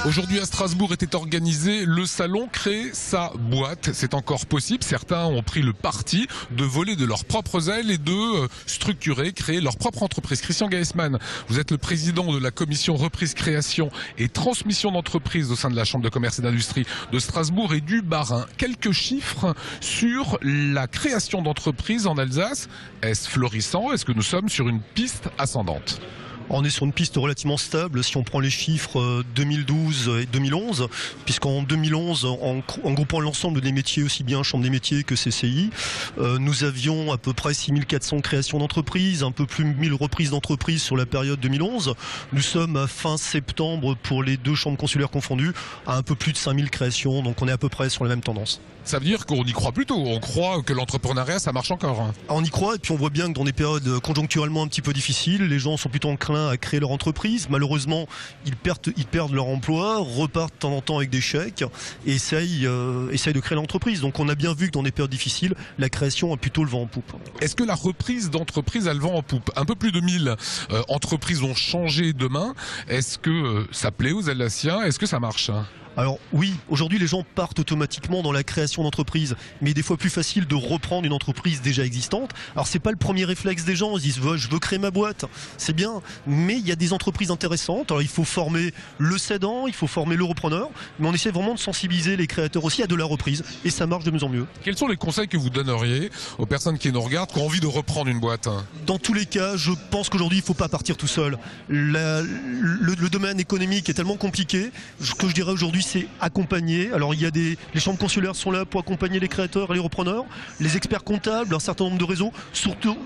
Aujourd'hui à Strasbourg était organisé le salon Créer sa boîte. C'est encore possible. Certains ont pris le parti de voler de leurs propres ailes et de structurer, créer leur propre entreprise. Christian Gaesman, vous êtes le président de la commission reprise, création et transmission d'entreprise au sein de la Chambre de commerce et d'industrie de Strasbourg et du Bas-Rhin. Quelques chiffres sur la création d'entreprises en Alsace. Est-ce florissant? Est-ce que nous sommes sur une piste ascendante? On est sur une piste relativement stable si on prend les chiffres 2012 et 2011, puisqu'en 2011, en groupant l'ensemble des métiers, aussi bien Chambre des métiers que CCI, nous avions à peu près 6400 créations d'entreprises, un peu plus de 1000 reprises d'entreprises sur la période 2011. Nous sommes à fin septembre pour les deux chambres consulaires confondues, à un peu plus de 5000 créations, donc on est à peu près sur la même tendance. Ça veut dire qu'on y croit plutôt, on croit que l'entrepreneuriat ça marche encore. On y croit et puis on voit bien que dans des périodes conjoncturellement un petit peu difficiles, les gens sont plutôt enclins à créer leur entreprise. Malheureusement, ils perdent leur emploi, repartent de temps en temps avec des chèques et essayent de créer l'entreprise. Donc on a bien vu que dans des périodes difficiles, la création a plutôt le vent en poupe. Est-ce que la reprise d'entreprise a le vent en poupe? Un peu plus de 1000 entreprises ont changé de main. Est-ce que ça plaît aux Alsaciens? Est-ce que ça marche? Alors oui, aujourd'hui les gens partent automatiquement dans la création d'entreprise, mais des fois plus facile de reprendre une entreprise déjà existante. Alors c'est pas le premier réflexe des gens, ils disent je veux créer ma boîte, c'est bien, mais il y a des entreprises intéressantes. Alors il faut former le cédant, il faut former le repreneur, mais on essaie vraiment de sensibiliser les créateurs aussi à de la reprise, et ça marche de mieux en mieux. Quels sont les conseils que vous donneriez aux personnes qui nous regardent, qui ont envie de reprendre une boîte? Dans tous les cas, je pense qu'aujourd'hui il ne faut pas partir tout seul. Le domaine économique est tellement compliqué que je dirais aujourd'hui c'est accompagner. Alors il y a les chambres consulaires sont là pour accompagner les créateurs et les repreneurs, les experts comptables, un certain nombre de réseaux. Surtout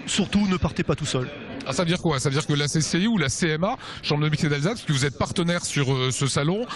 ne partez pas tout seul. Ah, ça veut dire quoi? Ça veut dire que la CCI ou la CMA, Chambre de métiers d'Alsace, puisque vous êtes partenaire sur ce salon,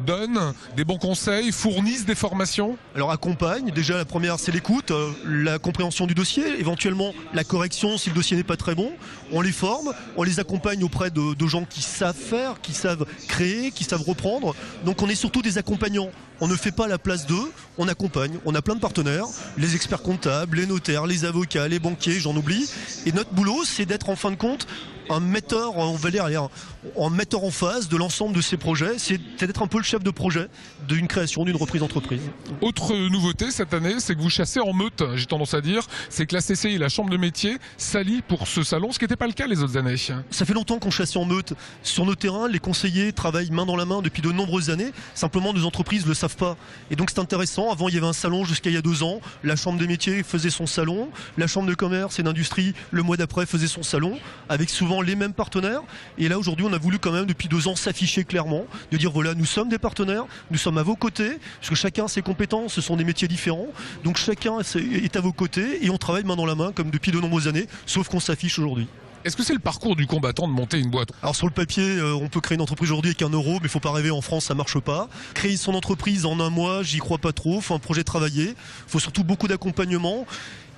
donnent des bons conseils, fournissent des formations? Alors accompagne, déjà la première c'est l'écoute, la compréhension du dossier, éventuellement la correction si le dossier n'est pas très bon. On les forme, on les accompagne auprès de gens qui savent faire, qui savent créer, qui savent reprendre. Donc on est surtout des accompagnants. On ne fait pas la place d'eux, on accompagne. On a plein de partenaires, les experts comptables, les notaires, les avocats, les banquiers, j'en oublie. Et notre boulot, c'est d'être en fin de compte un metteur, on va dire, un metteur en phase de l'ensemble de ces projets. C'est d'être un peu le chef de projet d'une création, d'une reprise d'entreprise. Autre nouveauté cette année, c'est que vous chassez en meute, j'ai tendance à dire. C'est que la CCI et la Chambre de métier s'allient pour ce salon, ce qui n'était pas le cas les autres années. Ça fait longtemps qu'on chasse en meute. Sur nos terrains, les conseillers travaillent main dans la main depuis de nombreuses années. Simplement, nos entreprises ne le savent pas. Et donc c'est intéressant. Avant, il y avait un salon jusqu'à il y a 2 ans. La Chambre des métiers faisait son salon. La Chambre de commerce et d'industrie, le mois d'après, faisait son salon, avec souvent les mêmes partenaires. Et là, aujourd'hui, on a voulu quand même, depuis 2 ans, s'afficher clairement, de dire voilà, nous sommes des partenaires, nous sommes à vos côtés, parce que chacun a ses compétences, ce sont des métiers différents. Donc chacun est à vos côtés et on travaille main dans la main, comme depuis de nombreuses années, sauf qu'on s'affiche aujourd'hui. Est-ce que c'est le parcours du combattant de monter une boîte? Alors sur le papier, on peut créer une entreprise aujourd'hui avec 1 euro, mais il faut pas rêver, en France ça marche pas. Créer son entreprise en 1 mois, j'y crois pas trop, il faut un projet travaillé, il faut surtout beaucoup d'accompagnement.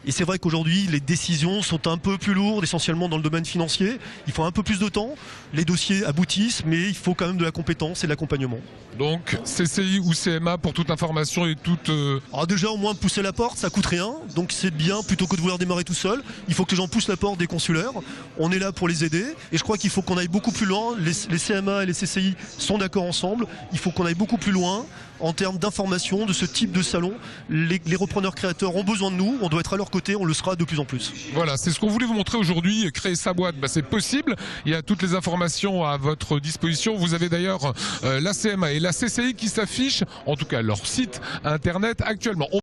Et c'est vrai qu'aujourd'hui, les décisions sont un peu plus lourdes, essentiellement dans le domaine financier. Il faut un peu plus de temps, les dossiers aboutissent, mais il faut quand même de la compétence et de l'accompagnement. Donc CCI ou CMA pour toute information et toute... Alors déjà, au moins pousser la porte, ça coûte rien, donc c'est bien plutôt que de vouloir démarrer tout seul. Il faut que les gens poussent la porte des consulaires, on est là pour les aider, et je crois qu'il faut qu'on aille beaucoup plus loin. Les CMA et les CCI sont d'accord ensemble, il faut qu'on aille beaucoup plus loin en termes d'information de ce type de salon. Les repreneurs créateurs ont besoin de nous, on doit être à leur côté, on le sera de plus en plus. Voilà, c'est ce qu'on voulait vous montrer aujourd'hui. Créer sa boîte, c'est possible. Il y a toutes les informations à votre disposition. Vous avez d'ailleurs la CMA et la CCI qui s'affichent, en tout cas leur site internet actuellement.